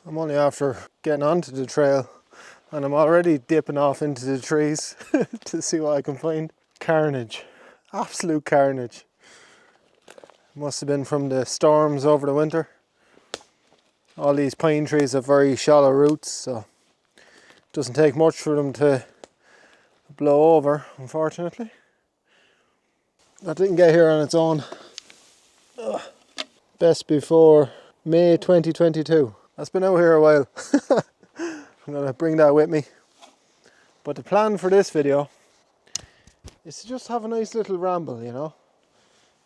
I'm only after getting onto the trail and I'm already dipping off into the trees to see what I can find. Carnage, absolute carnage. Must have been from the storms over the winter. All these pine trees have very shallow roots, so it doesn't take much for them to blow over, unfortunately. That didn't get here on its own. Ugh. Best before May 2022. That's been out here a while. I'm gonna bring that with me. But the plan for this video is to just have a nice little ramble, you know.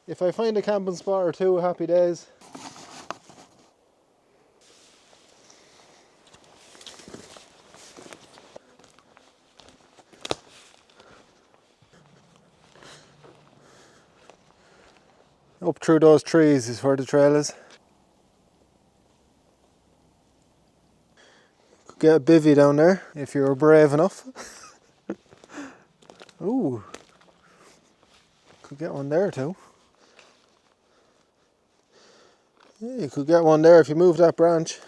If I find a camping spot or two, happy days. Up through those trees is where the trail is. Could get a bivvy down there if you were brave enough. Ooh, could get one there too. Yeah, you could get one there if you move that branch.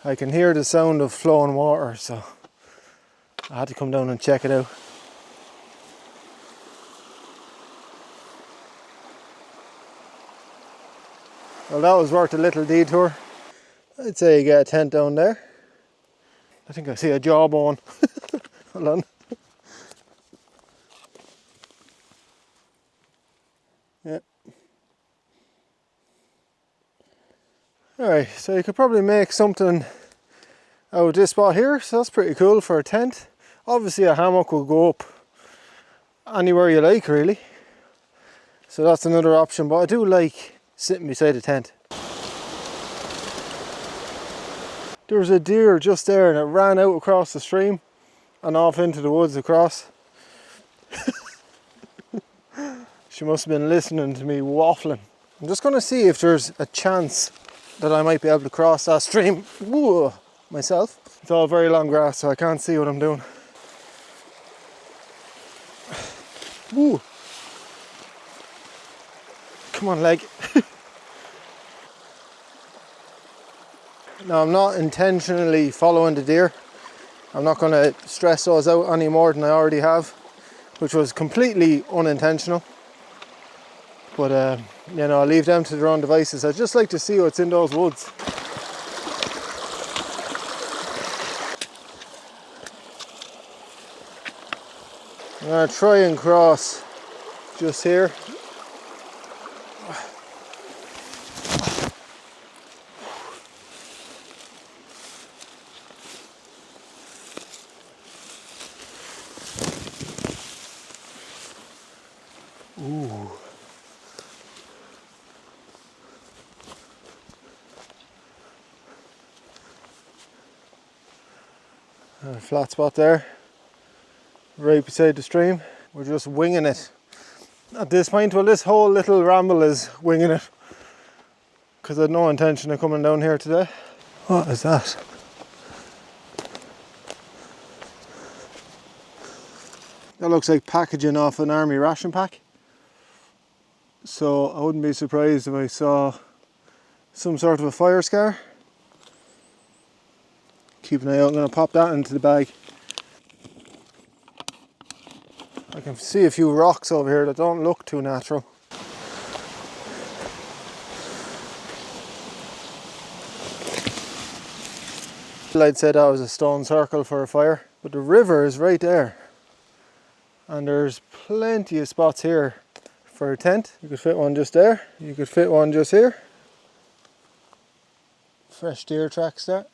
I can hear the sound of flowing water, so I had to come down and check it out. Well, that was worth a little detour. I'd say you get a tent down there. I think I see a jawbone. Hold on. Yeah. Alright, so you could probably make something out of this spot here, so that's pretty cool for a tent. Obviously a hammock will go up anywhere you like, really. So that's another option, but I do like sitting beside a tent. There was a deer just there and it ran out across the stream and off into the woods across. She must have been listening to me waffling. I'm just going to see if there's a chance that I might be able to cross that stream myself. It's all very long grass, so I can't see what I'm doing. Woo. Come on, leg. Now, I'm not intentionally following the deer. I'm not going to stress those out any more than I already have, which was completely unintentional. But you know, I'll leave them to their own devices. I'd just like to see what's in those woods. I'm going to try and cross just here. Ooh. A flat spot there, right beside the stream. We're just winging it at this point. Well, this whole little ramble is winging it because I had no intention of coming down here today. What is that? That looks like packaging off an army ration pack. So I wouldn't be surprised if I saw some sort of a fire scar. Keep an eye out, I'm going to pop that into the bag. I can see a few rocks over here that don't look too natural. I'd say that was a stone circle for a fire, but the river is right there. And there's plenty of spots here for a tent. You could fit one just there, you could fit one just here. Fresh deer tracks there.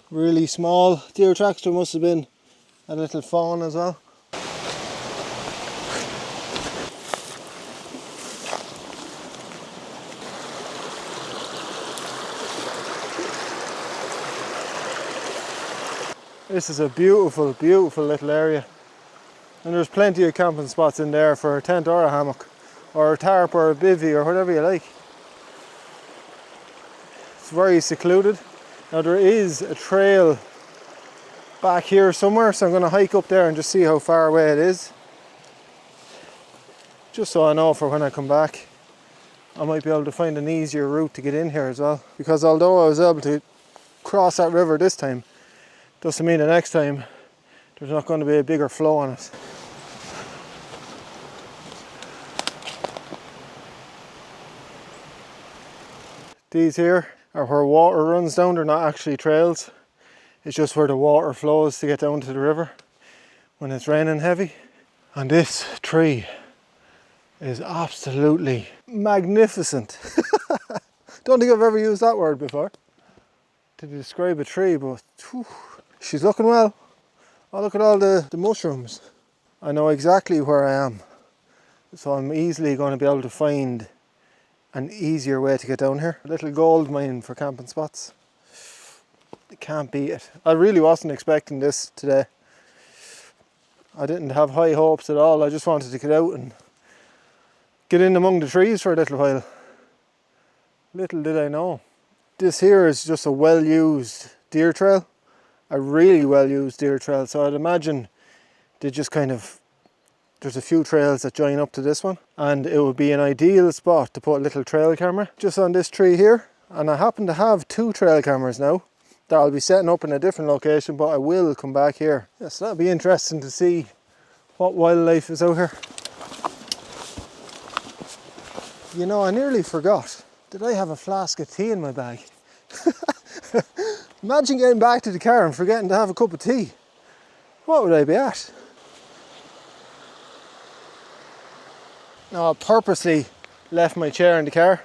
Really small deer tracks. There must have been A little fawn as well. This is a beautiful, beautiful little area. And there's plenty of camping spots in there for a tent or a hammock, or a tarp or a bivvy or whatever you like. It's very secluded. Now there is a trail back here somewhere, so I'm going to hike up there and just see how far away it is. Just so I know for when I come back, I might be able to find an easier route to get in here as well. Because although I was able to cross that river this time, doesn't mean the next time there's not going to be a bigger flow on it. These here are where water runs down. They're not actually trails. It's just where the water flows to get down to the river when it's raining heavy. And this tree is absolutely magnificent. Don't think I've ever used that word before to describe a tree, but whew, she's looking well. Oh, look at all the mushrooms. I know exactly where I am, so I'm easily going to be able to find an easier way to get down here. A little gold mine for camping spots. You can't beat it. I really wasn't expecting this today. I didn't have high hopes at all. I just wanted to get out and get in among the trees for a little while. Little did I know. This here is just a well-used deer trail. A really well-used deer trail. So I'd imagine they just kind of, there's a few trails that join up to this one, and it would be an ideal spot to put a little trail camera just on this tree here. And I happen to have 2 trail cameras now that I'll be setting up in a different location, but I will come back here. Yes, that'll be interesting to see what wildlife is out here. You know, I nearly forgot. Did I have a flask of tea in my bag? Imagine getting back to the car and forgetting to have a cup of tea. What would I be at? Now, I purposely left my chair in the car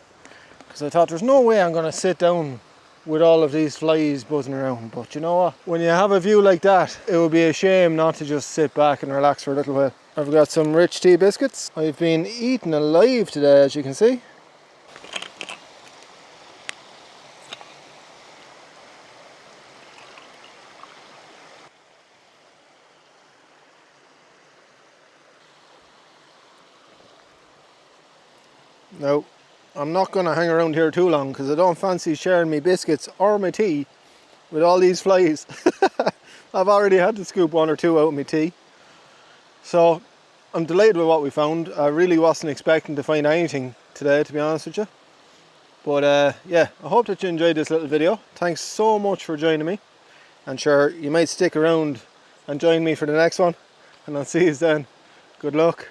because I thought there's no way I'm going to sit down with all of these flies buzzing around. But you know what? When you have a view like that, it would be a shame not to just sit back and relax for a little while. I've got some rich tea biscuits. I've been eaten alive today, as you can see. No, I'm not going to hang around here too long because I don't fancy sharing my biscuits or my tea with all these flies. I've already had to scoop 1 or 2 out of my tea. So I'm delighted with what we found. I really wasn't expecting to find anything today, to be honest with you. But yeah, I hope that you enjoyed this little video. Thanks so much for joining me. And sure, you might stick around and join me for the next one. And I'll see you then. Good luck.